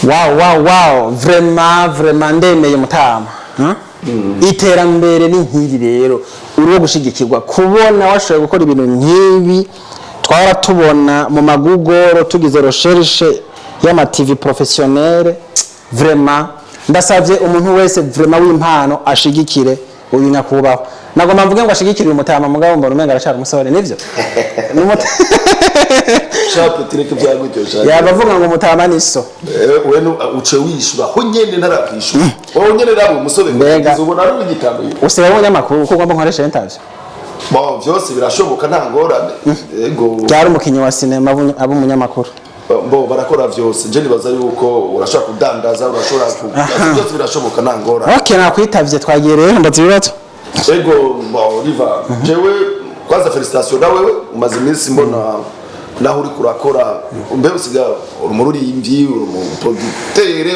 Wow vraiment ndemeye mutama iterambere ni nkiri rero uri gushigikirwa kubona washoboye gukora ibintu nkibi twara tubona mu magugoro tugize recherche y'ama TV professionnel vraiment ndasavye umuntu wese vraiment w'impano ashigikire uyu nyakubaho nagomba mvuge ngo ashigikire umutama mugabo mbona umenga arashaka umusore nivyo shape tireke byagutyo shape yabavuga ngo umutama niso wenu uce wishura ho nyene ntarakishura ho nyene rabo umusore uzobona ari igitabo usebe abanyamakuru uko ngomba nkoresha interview bo byose birashoboka nta ngorane ego cyari umukinyi wa cinema abo umunyamakuru bo barakora byose je nibaza yuko urashaka kudandaza urashobora byose birashoboka nta ngorane okay nakwitavye twagiye rero ndazibibato ego bo riva jewe kwanza felicitation nawe umaze iminsi mbona naho uri kurakora umbe usiga urumuri imvyi uruproducteur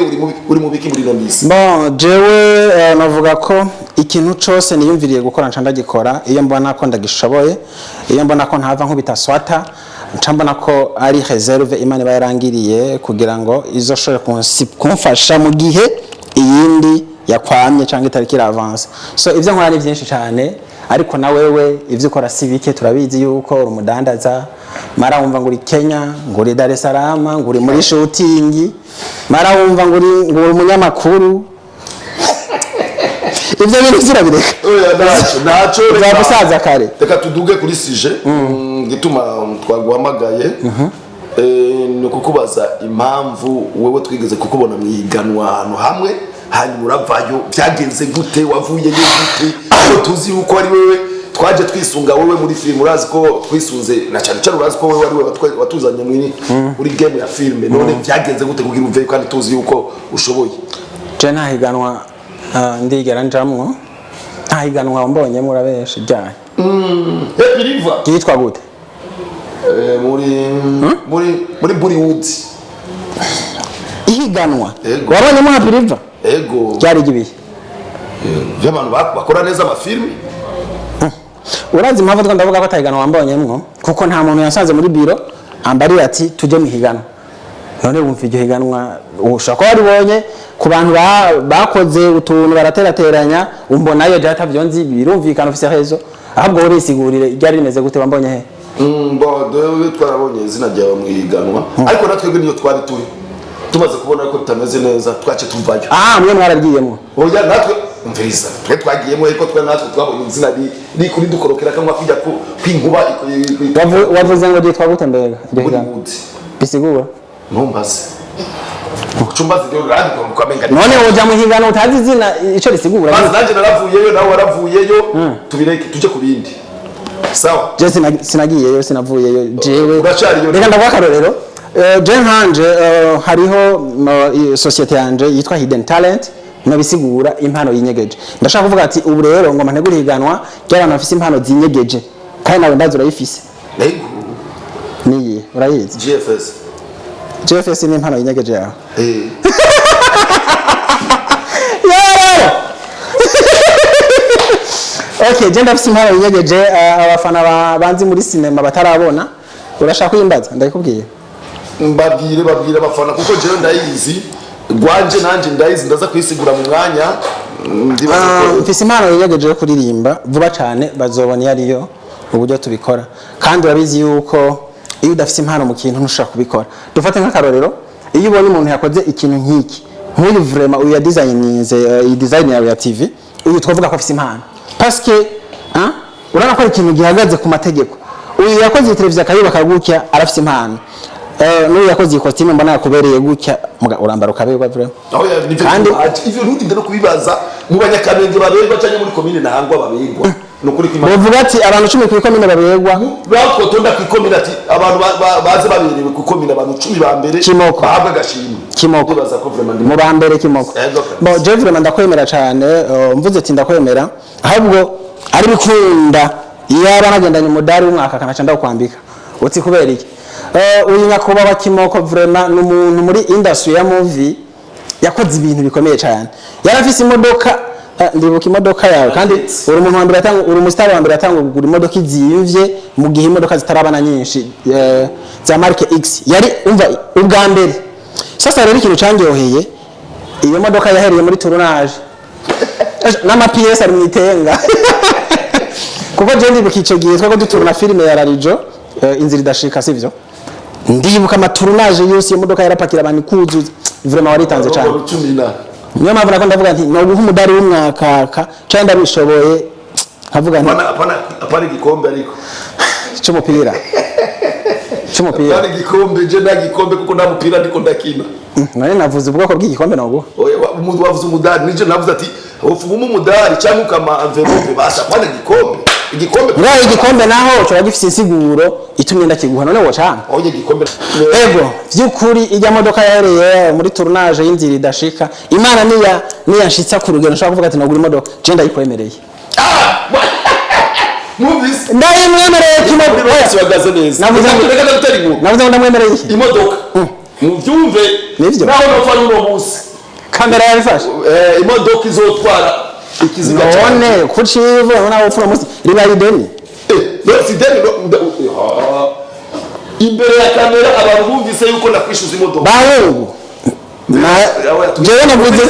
uri mu biki muri nondisi bon jewe navuga ko ikintu cyose niyumviriye gukora ncandagikora iyo mbona ko ndagishoboye iyo mbona ko ntava nkubita swata ncambona ko ari reserve Imana bayarangiriye kugira ngo izoshobore kumfasha mu gihe iyindi yakwamye cyangwa itariki avance so ivyo nkora ni byinshi cyane ariko na wewe ivyo ukora sibike turabizi yuko uri umudandaza mara wumva nguri Kenya nguri Dar es Salaam nguri muri shooting mara wumva nguri umunyamakuru ivyo bintu zirabireka oya naco zabusaza kare reka tuduge kuri sije gituma twaguhamagaye no kukubaza impamvu wewe twigeze kukubona mwiganwa hano hamwe hanyuma uravayo byagenze gute wavuye gute tuzi yuko ari wewe twaje twisunga wewe muri film urazi ko twisunze na cyane cyane urazi ko wewe ari wewe watuzanye muri game ya film none byagenze gute kugira uve kandi tuzi yuko ushoboye je nahiganwa ndigera njamwo ntahiganwa mbonye murabeshe byaye Happy River yitwa gute muri Bollywood ihiganwa wabonye mu Happy River ego cyari gibiye y'abantu bakora neza amafilm urazi impamvu ndavuga ko atahiganwa wambonyemwo kuko nta muntu yasanze muri biro ambarira ati tuje mu higanwa none wumva iryo higanwa ushaka wari bonye ku bantu bakoze utuntu baraterateranya umbonayo data byonzi birumvikana ufise hezo ahubwo uri sigurire ryari rimeze gute wambonye he bo dewe twarabonye izina ryawe mu higanwa ariko natwe niyo twari turi tumaze kubona ko tutameze neza twace tuvayo mwe mwaragiyemo oya natwe umviriza twe twagiyemo ariko twe natwe twabonye izina ni kuri dukorokera kamwa kujya kwinkuba wavuze ngo gitwa gute mbega bisigura ntumbaze Chumbazi ndio radi kwa menga none woja muhingano utazi izina ico risigura basi nanje naravuyeyo nawe waravuyeyo tubireke tuje kubindi sawa je sinagiyeyo sinavuyeyo jewe uracariyo reka ndavuga karorero je hanje hariho societe yanje yitwa Hidden Talent nabisigura impano yinyegeje ndashaka kuvuga ati ubu rero ngoma nteguriganwa cyarana afise impano zinyegeje kandi nawe ndazi urayifise niyi urayizi GFS ni impano yinyegeje yawe okay je ndafise impano yinyegeje abafana banzi muri cinema batarabona urashaka kuyimbaza ndabikubwiye babwire abafana kuko je ndayizi gwanje nanje ndayizi ndaza kwisigura mu mwanya mfise impano yinyegeje yo kuririmba vuba cyane bazobona yariyo uburyo tubikora kandi urabizi yuko iyo udafise impano mu kintu ntushaka kubikora dufate nk'akarorero iyo ubonye umuntu yakoze ikintu nk'iki nk'uyu vraiment uyu ya design yawe ya TV uyu twavuga ko afise impano parce que urana ko ikintu gihagaze ku mategeko uyu yakoze televiziyo akayubaka gutya arafise impano n'uyu yakoze ikositimu mbona yakubereye gutya urambara ukaberwa vraiment kandi ivyo ntutinda no kubibaza mu banyakamenge baberwa cyane muri commune nahangwa baberwa nukuri kwimana bavuga ati abantu 10 ku ikomine baberwa bako tonda ku ikomine ati abantu baze baberewe ku ikomine abantu 10 ba mbere bahabwa agashimwe kimoko baza ko vraiment mu ba mbere kimoko bo je vraiment ndakwemera cyane mvuze ati ndakwemera ahubwo ari bikunda yaba nagendanye umudari w'umwaka kanaca ndakwambika uti kubera iki uyu nyakuba wa kimoko vraiment n'umuntu muri industry ya movie yakoze ibintu bikomeye cyane yarafise imodoka ndibuka imodoka yawe kandi uri umuntu wa mbere atanga uri umustar wa mbere atanga kugura imodoka iziyuvye mu gihe imodoka zitarabana nyinshi za marke X yari umva ubwa mbere sasa rero ikintu cyanyoheye iyo modoka yahereye muri tournage n'ama PS ari mwitenga kuko je ndibuka ico gihe twako duturuna filime ya Rarijo inzira idashika sivyo ndibuka amatournage yose iyo modoka yarapakira abantu kuzuza vraiment waritanze cyane niyo mpamvu nako ndavuga nti no guha umudari w'umwaka cyane ndabishoboye nkavuga nti apana igikombe ariko cy'umupira apana igikombe je nda gikombe kuko nta mupira ndiko ndakina none navuze ubwoko bw'igikombe nago umuntu wavuze umudari nije navuze ati ufuma umudari cyangwa ukama envelope basa apana igikombe naho cyo gifite insiguro itumye ndakiguha none wocana oye igikombe ego byukuri ijya modoka yareye muri tournage y'inzira idashika imana niya nshitsa ku rugendo nshaka kuvuga ati nagura imodoka je ndayikwemereye Movies ndayimwemereye bose bagaze neza navuze ndamwemereye imodoka muvyumve nivyo naho no fari uno munsi kamera yabifashe imodoka izotwara ikiziga cyane kucive naho upfura munsi riba ideni no sideni imbere ya kamera abantu bumvise yuko nakwishuza imodoka bawo jewe navuze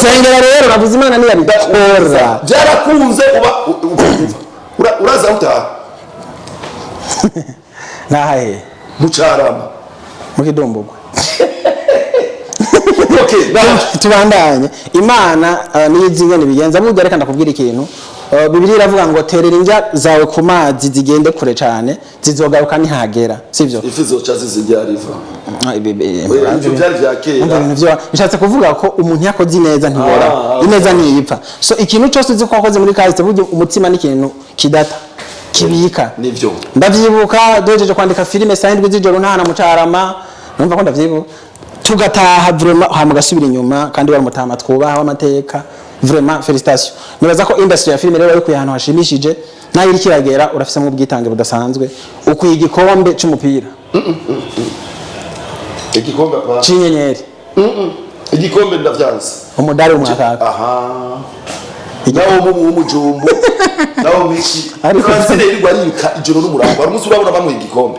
sengera rero navuze imana niya bidakora byarakunze uraza utaha nahaye mucarama mukidombogwe okay tubandanye imana niyizingene bigenza burya reka ndakubwira ikintu Bibiliya iravuga ngo terera injya zawe ku mazi zigende kure cyane zizogaruka nihagera sivyo ifi zoca zizijya riva ibyo byari byakera nishatse kuvuga ko umuntu yakoze neza ntibora ineza niyipfa so ikintu cyose uzi ko wakoze muri kahise burya umutima n'ikintu kidata kibika nivyo ndavyibuka dojeje kwandika filime sahindwi z'ijoro ntana mucarama numva ko ndavyibuka tugataha vraiment hamugasubira inyuma kandi wari mutama twubaha amateka vraiment félicitations nibaza ko industry ya filime rero ariko ahantu hashimishije nayo iri kiragera urafise mu bwitange budasanzwe ukwiye igikombe cy'umupira igikombe pa cinyenyeri igikombe ndavyanze umudari umwaka aha nawo mu mujumbo nawo miki Francine iri gwariruka ijoro n'umurango ari musi urabona bamwe igikombe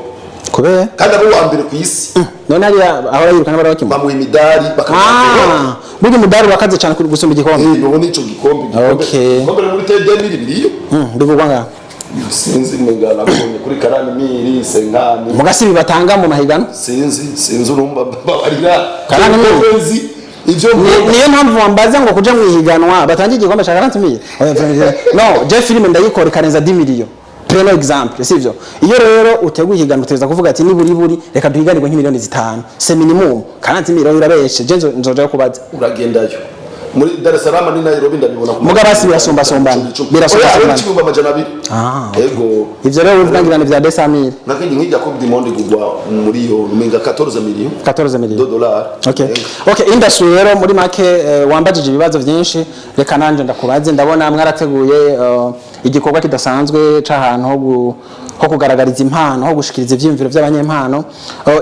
kubera kandi abo wa mbere ku isi none ari aho yirukana barakimba bamuha imidari bakamwambara buri mudari wakaze cyane kuri gusumba igikombe none ico gikombe gikombe muri tedemiri biriyo bivugwa nga sinzi mengana kuri karani miri senkani mugasibi batanga mu mahigano sinzi urumva babarira karani miri ivyo niyo mpamvu wambaza ngo kuja mwihiganwa batangiye igikombe cya 40 million no je filime ndayikora ikarenza 10 million preno example sivyo iyo rero uteguye ihiganwa uteza kuvuga ati ni buri reka duhiganirwe nk'imiliyoni 5 c'est minimum 40 million urabeshe je nzoja kubaza uragendayo muri Dar es Salaam ni Nairobi ndabibona mugabasi birasomba sombana kibumba amajana 2 ego ivyo rero uvugangirana vya 200 nakindi nkijya ko dimonde gugwa muri yo numenga 14 million dollars okay industry rero muri make wambajije ibibazo byinshi reka nanje ndakubaze ndabona mwarateguye igikorwa kidasanzwe c'ahantu ho kugaragariza impano ho gushikiriza ivyimviro by'abanyempano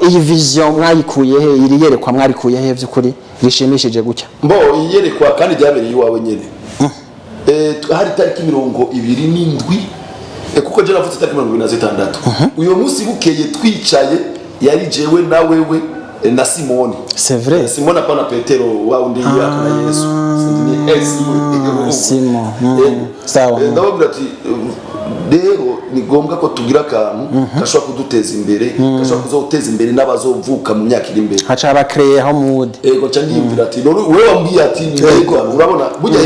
iyi vision mwayikuye he iri yerekwa mwarikuye he by'ukuri rishimishije gutya mbo iyerekwa kandi byabereye iwawe nyene hari tariki 27 kuko je navuze tariki 26 uyo munsi bukeye twicaye yari jewe na wewe na Simone c'est vrai Simone apana Petero wa undi yakana Yesu ni Simon sawa ndababwira ati rero ni ngombwa ko tugira akantu gashobora kuduteza imbere gashobora kuzoteza imbere n'abazovuka mu myaka iri imbere haca abakreer HOMEWOOD ego cyangwa yimvira ati none wewe wambwiye ati urabona burya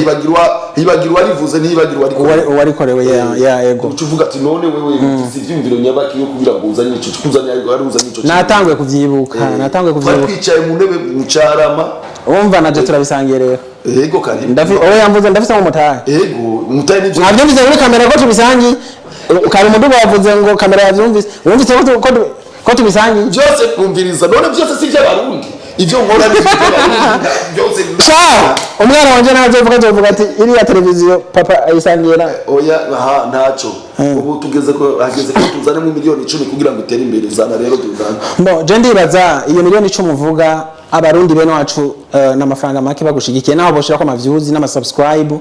hibagirwa rivuze ntibagirwa ariko warikorewe ya ego ucuvuga ati none wewe ivyumviro nyabaki yo kugira ngo uzanye ico kuzanya ari uzanye ico natangwe kuvyibuka twicaye mu ntebe mu carama umva naje turabisangiye rero ego kandi oya yamvuze ndafise mu mutahe ego mutahe nivyo nabyo bize muri kamera ko tubisangiye ukari mu nduba wavuze ngo kamera yavyumvise wumvise ko tubisangiye byose kumviriza none byose si by'abarundi ivyo nkora ni byose sawa umwana wanje nazovuga ati iriya televiziyo papa ayisangiye na oya ntaco ubu tugeze ko tuzane mu miliyoni 10 kugira ngo itere imbere zana rero tuzana no je ndibaza iyo miliyoni 10 uvuga abarundi bene wacu n'amafaranga make bagushigikiye naho boshira ko ama views n'ama subscribe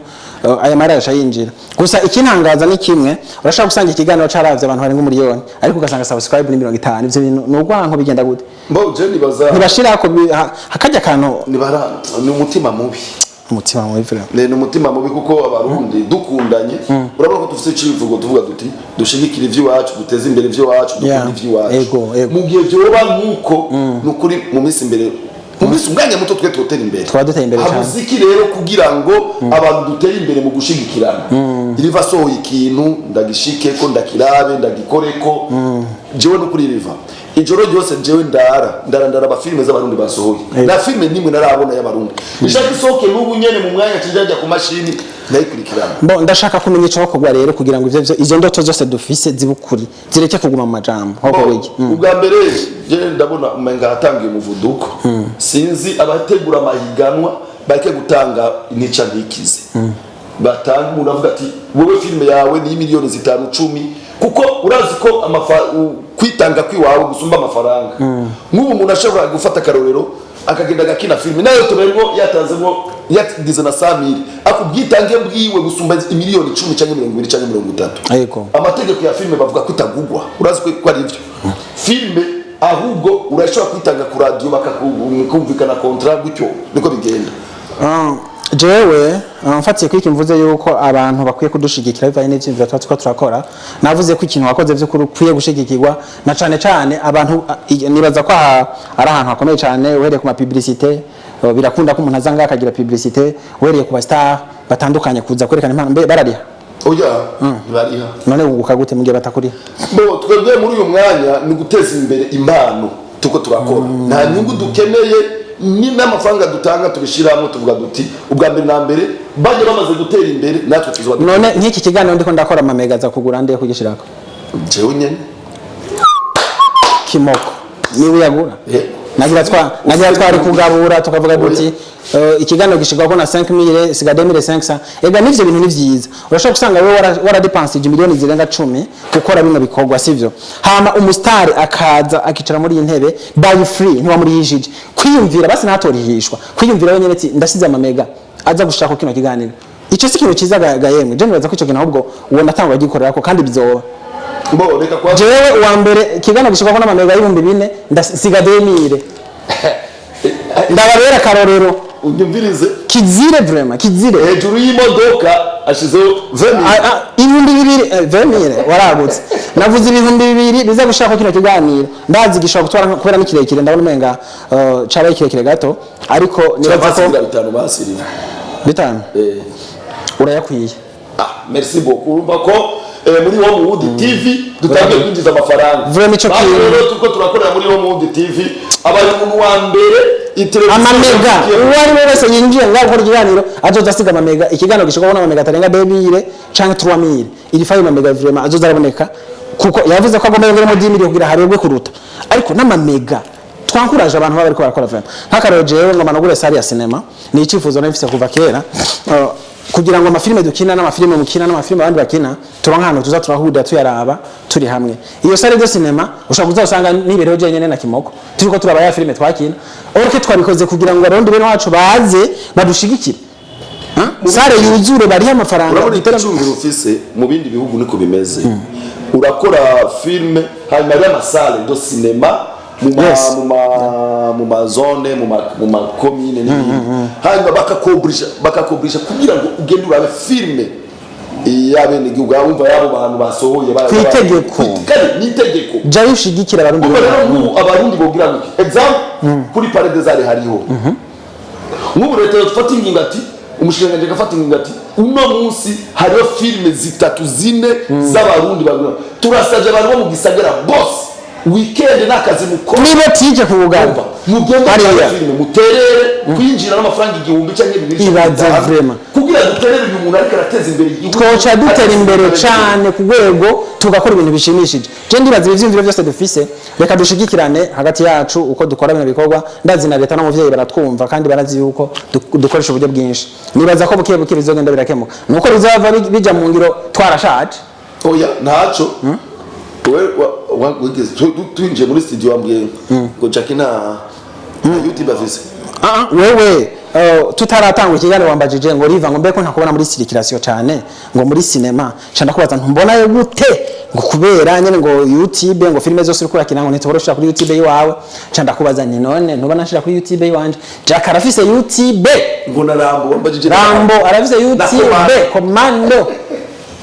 aya mara yashayinjira gusa ikintangaza ni kimwe urashaka gusanga ikiganiro caravye abantu barenga umuriyoni ariko ugasanga subscribe ni 50 ivyo bintu n'ugwanko bigenda gute mbo je nibaza ntibashirako hakajya kantu ni umutima mubi umutima mubi vraiment ni umutima mubi kuko abarundi dukundanye urabona ko dufite icivugo tuvuga duti dushigikira ivy'iwacu duteze imbere ivy'iwacu dukunda ivy'iwacu mu gihe byoba nkuko nukuri mu minsi imbere mu minsi umwanya muto twe tutera imbere twaduteye imbere cyane habuziki rero kugira ngo abantu duteye imbere mu gushigikirana iriva sohoye ikintu ndagishike ko ndakirabe ndagikoreko jewe no kuri riva ijoro ryose jewe ndara ba filime z'abarundi basohoye na filime nimwe narabona y'abarundi ishaka isohoke n'ubu nyene mu mwanya kijanja ku mashini nayikurikirana bo ndashaka kumenya ico bakogwa rero kugira ngo ivyo izo ndoto zose dufise zibukuri zireke kuguma mu majambo aho wege ubwa mbere je ndabona umenga hatangiye umuvuduko sinzi abategura amahiganwa bareke gutanga inica ntikize batanga umuntu avuga ati wowe filime yawe ni miliyoni 5-10 kuko urazi ko kwitanga kwiwawe gusumba amafaranga nk'ubu umuntu ashobora gufata akarorero akagenda gakina filime nayo tuberimo yatanzemo yagize na 100,000 akubwitange bwiwe gusumba miliyoni 10 cyangwa 20 cyangwa 30 ayiko amategeko ya filime bavuga ko itagugwa urazi ko ari ivyo filime ahubwo urashobora kwitanga ku radio bakakumvikana contrat gutyo niko bigenda jewe mfatiye ko ikimvuze yuko abantu bakwiye kudushigikira bivanye n'ivyo twatwo turakora navuze ko ikintu wakoze vyo kuri gushigikirwa na cane abantu nibaza ko ari ahantu hakomeye cyane uhereye ku ma publicité birakunda ko umuntu azanga akagira publicité uhereye ku ba star batandukanye kuza kwerekana impano mbe barariha oya bariha none unguka gute mugiye batakuriha bo twebwe muri uyu mwanya ni guteza imbere impano tuko turakora nta nyungu dukeneye ni n'amafaranga dutanga tubishiramo tuvuga duti ubwa mbere na mbere baje bamaze gutera imbere natwe tuzoba none nk'iki kiganiro ndiko ndakora amamega za kugura ndiye kugishirako jewe nyene kimoko ni uyagura nagira twari kugabura tukavuga duti ikiganiro gishigwa ko na 5000 siga 2500 ega nivyo bintu nivyiza urashaka gusanga wewe waradepansije miliyoni zirenga 10 gukora bino bikorwa sivyo hama umustar akaza akicara muri intebe by free ntiwa muri yijije kwiyumvira basi natorihishwa kwiyumvira wenyene ati ndasize amamega aza gushaka kino kiganiro ico si kintu ciza gayemwe je nibaza ko ico kintu ahubwo uwo natangwa gikorera ko kandi bizoba mbo reka kwa jewe uwambere kiganiro gishigwa ko n'amamega y'ibihumbi 4 ndasiga 2000 ndababera karorero unyumvirize kizire vraiment kizire hejuru y'imodoka ashizeho 2000 waragutse navuze 2000 biza gushaka kino kiganiro ndazi gishaka gutwara kubera n'ikirekire ndabona umenga caba ikirekire gato ariko nibaza ko 5 basiri bitanu urayakwiye merci beaucoup urumva ko muri HOMEWOOD TV dutangiye kwinjiza amafaranga vraiment ico rero tuko turakorera muri HOMEWOOD TV abari mu wambere amamega uwari wese yinjiye ngaho gukora ikiganiro azoza asiga amamega ikiganiro gishobora kubona amamega atarenga 2000 canke 3000 iri fayi amamega vraiment azoza araboneka kuko yavuze ko agomba yongera mu 10 kugira harebwe kuruta ariko n'amamega twankuraje abantu bari ko barakora vraiment nk'akarero jewe ngo managure sari ya cinema ni icifuzo nafise kuva kera kugira ngo amafilme dukina n'amafilme mukina n'amafilme abandi bakina turonka hano tuza turahuda tuyaraba turi hamwe iyo sare de cinema ushaka kuzasanga nibereho je nyene na kimoko turiko turaba ya filme twakina orke twabikoze kugira ngo abarundi bene wacu baze badushigikire sare yuzure bari amafaranga iterambere ufise mu bindi bihugu niko bimeze urakora filme hanyuma y'amasale do cinema mu mazone mu makomine n'ibindi hanyuma bakakobrisha kugira ngo ugende urabe filme yabene gihugu wumva yabo bantu basohoye kwitegeko nitegeko jayo ushigikira abarundi rero abarundi bogira ngo example kuri parade zari hariho nk'ubu leta yofata ingingo ati umushinganje gafata ingingo ati uno munsi hariho filme 3-4 z'abarundi bagura turasaje abantu mu gisagara boss weekend nakazi mukora niba tije kubugamba mugende filime muterere kwinjira n'amafaranga 1000 cyangwa 2000 ibaza vraiment kugira duterere uyu muntu ariko arateza imbere igihugu twoca dutera imbere cyane ku rwego tugakora ibintu bishimishije je ndibaza ivyimviro byose dufise reka dushigikirane hagati yacu uko dukora bino bikorwa ndazi na leta n'umuvyeyi baratwumva kandi barazi yuko dukoresha uburyo bwinshi nibaza ko bukiye bizogenda birakemuka nuko bizava bija mu ngiro twarashaje oya ntaco wigeze twinjiye muri studio wambwiye ngo Jackie na YouTube afise wewe tutaratanga ikiganiro wambajije ngo riva ngo mbeko ntakubona muri circulation cyane ngo muri cinema cyane kubaza ntumbona gute ngo kubera nyene ngo YouTube ngo filime zose uriko urakina ngo ntituboroshira kuri YouTube yiwawe cyane kubaza ni none ntubona nshira kuri YouTube yiwanje Jack arafise YouTube ngo na Rambo wambajije Rambo arafise YouTube Commando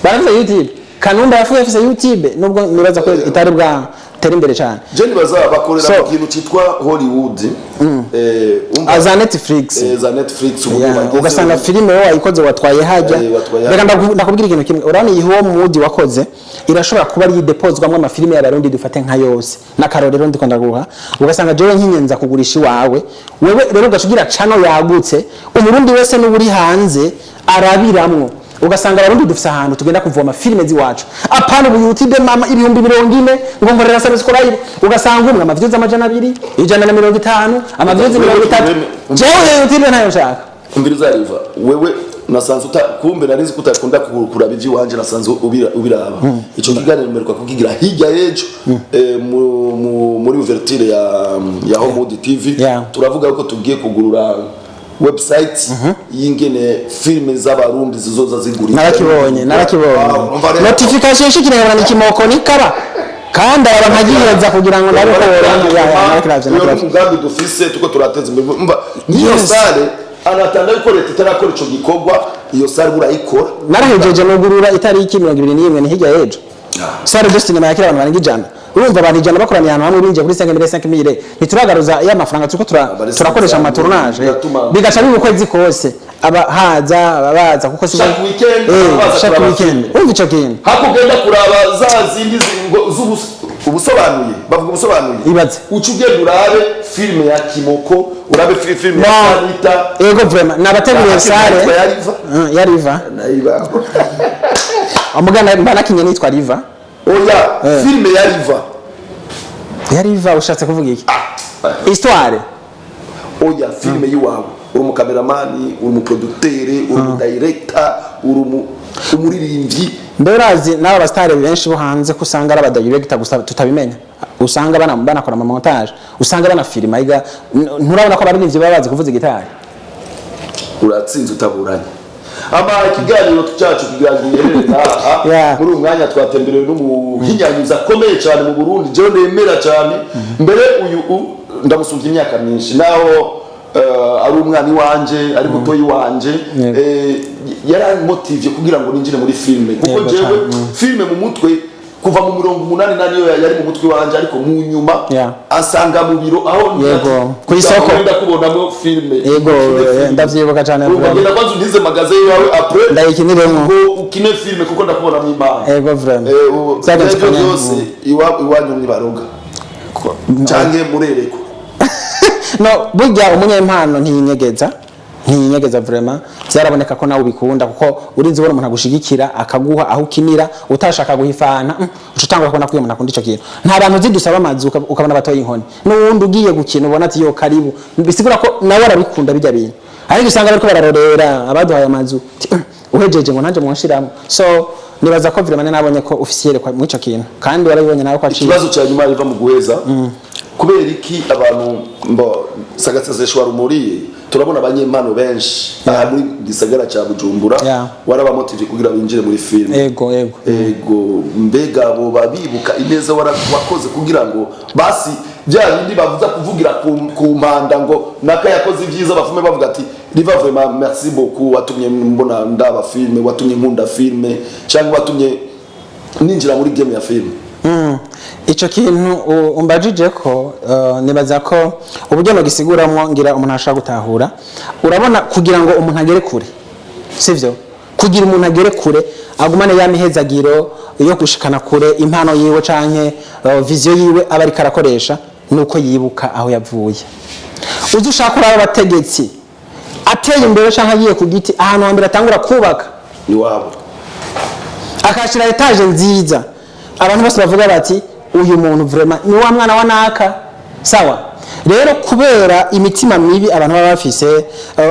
barafise YouTube Kanumba afise YouTube nubwo nibaza ko itari bwa tera imbere cyane je nibaza bakorera mu kintu citwa Hollywood za Netflix ugasanga filime wowe wayikoze watwaye hajya reka ndakubwira ikintu kimwe urabona iyi HOMEWOOD wakoze irashobora kuba ari depozwamwe amafilime y'abarundi dufate nka yose n'akarorero ndiko ndaguha ugasanga jewe nkinyenza kugurisha iwawe wewe rero ugashugira channel yagutse umurundi wese n'uburi hanze arabiramwo ugasanga abarundi dufise ahantu tugenda kuvoma filime ziwacu apana ubu YouTube mama ibihumbi 40 ngo nkorera subscribe ugasanga umwe amaviews amajana 2 150 amaviews 30 jewe YouTube ntayo nshaka umviriza riva wewe nasanze kumbe narizi kutakunda kuraba ivyo wanje nasanze ubiraba ico kiganiro mmerwa kukigira hirya yejo muri ouverture ya HOMEWOOD TV turavuga yuko tugiye kugurura website yingene filme z'abarundi zizoza zigurira narakibonye notification ishikirana n'ikimoko nikaba kandi abankagihereza kugira ngo ndabikora umugambi dufise tuko turateza imbere umva niyo sale anatanga yuko leta itarakora ico gikorwa iyo sale burayikora narahejeje nugurura itariki 21 ni hirya yejo sale de cinema yakira abantu banigijana urumva abantu ijana bakoranye ahantu hamwe binje kuri 5,000 nituragaruza ya mafaranga tuko turakoresha amatournage bigaca bibukwezi kose abahaza ababaza kuko si weekend umva ico kintu hakugenda kuraba za zindi ubusobanuye bavuga ubusobanuye ibaze ucugenda urabe filme ya Kimoko urabe filme ya Sanita ego vraiment nabateguriye sale ya Riva amugana mbanakinye nitwa Riva oya filme ya Riva ushatse kuvuga iki histoire oya filme yiwawe uri mu cameraman uri mu producteur uri mu director uri umuririmbyi nderazi n'aba bastare benshi bo hanze kusanga ari abadirector gusa tutabimenya usanga banakora ama montage usanga banafilima iga nturabona ko abaririmbyi babazi kuvuza gitari uratsinze utaburanye ama ikiganiro cyacu kiganiriye naha muri umwanya twatemberewe n'umuhinyanyuza akomeye cyane mu Burundi je nemera cyane mbere uyu ndamusumvye imyaka myinshi naho ari umwani wanje ari mutoyi wanje yari motive kugira ngo ninjire muri filme kuko jewe filme mu mutwe kuva mu 80 naniyo yari mu mutwe wanje ariko mu nyuma asanga mu biro aho yego kuri soko ndakubonamo filme yego ndavyibuka cyane ngenda kwanza ndize magasin yawe après ndayikiniremo ukine filme kuko ndakubona mu imana yego vraiment byose iwanyu ni baroga cange murereko no burya umunyempano ntiyinyegeza vraiment byaraboneka ko nawe ubikunda kuko urinzi ubona umuntu agushigikira akaguha aho ukinira utashaka guhifana ucutangura kubona ko umuntu akunda ico kintu nta bantu zidusaba amazi ukabona batoye inkoni n'uwundi ugiye gukina ubona ati yo karibu bisigura ko nawe arabikunda bijya bintu ariko usanga bariko bararorera abaduhaye amazu uhejeje ngo nanje mwonshiramo so nibaza ko vraiment nabonye ko officiel kwa mu ico kintu kandi warabibonye nawe ko aciye ikibazo cya nyuma riva mu guheza kubera iki abantu mbo sagaseseshwa rumuriye turabona abanyempano benshi muri gisagara cya Bujumbura waraba motive kugira binjire muri film ego mbega bo babibuka ineza wakoze kugira ngo basi bya bindi bavuza kuvugira ku mpanda ngo naka yakoze ivyiza bafume bavuga ati Riva vraiment merci beaucoup watumye mbona ndaba film watumye nkunda film cyangwa watumye ninjira muri game ya film ico kintu umbajije ko nibaza ko uburyo no gisiguramwo ngira umuntu ashaka gutahura urabona kugira ngo umuntu agere kure sivyo kugira umuntu agere kure agumane ya mihezagiro yo gushikana kure impano yiwe canke vision yiwe abari karakoresha nuko yibuka aho yavuye uzushaka kuraba abategetsi ateye imbere canke agiye ku giti ahantu hambere atangura kubaka iwabo akashira etage nziza abantu bose bavuga bati uyu muntu vraiment ni wa mwana wa naka sawa rero kubera imitima mibi abantu baba bafise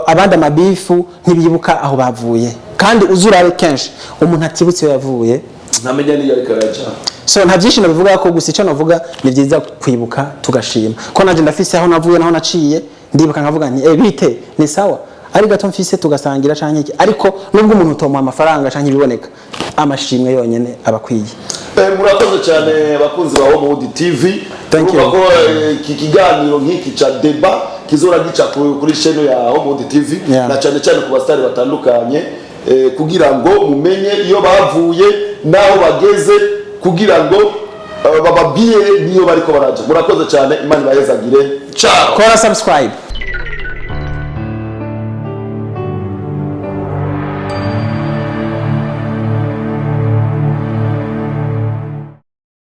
abandi amabifu ntibibuka aho bavuye kandi uzurabe kenshi umuntu atibutse yavuye ntamenya ni yari karaja so nta byinshi nabivuga ko gusa icyo navuga ni byiza kwibuka tugashima ko naje ndafise aho navuye naho naciye ndibuka nkavuga nti bite ni sawa ari gato mfise tugasangira canke iki ariko nubwo umuntu utoma amafaranga canke ibiboneka amashimwe yonyene abakwiye. Murakoze cyane bakunzi ba HOMEWOOD TV. Thank you. Ko iki kiganiro nk'iki cha deba kizora gica kuri channel ya HOMEWOOD TV na cyane cyane ku bastari batandukanye kugira ngo mumenye iyo bavuye naho bageze kugira ngo bababwiye niyo bariko baraje. Murakoze cyane, Imana ibayezagire. Ciao. Kora subscribe.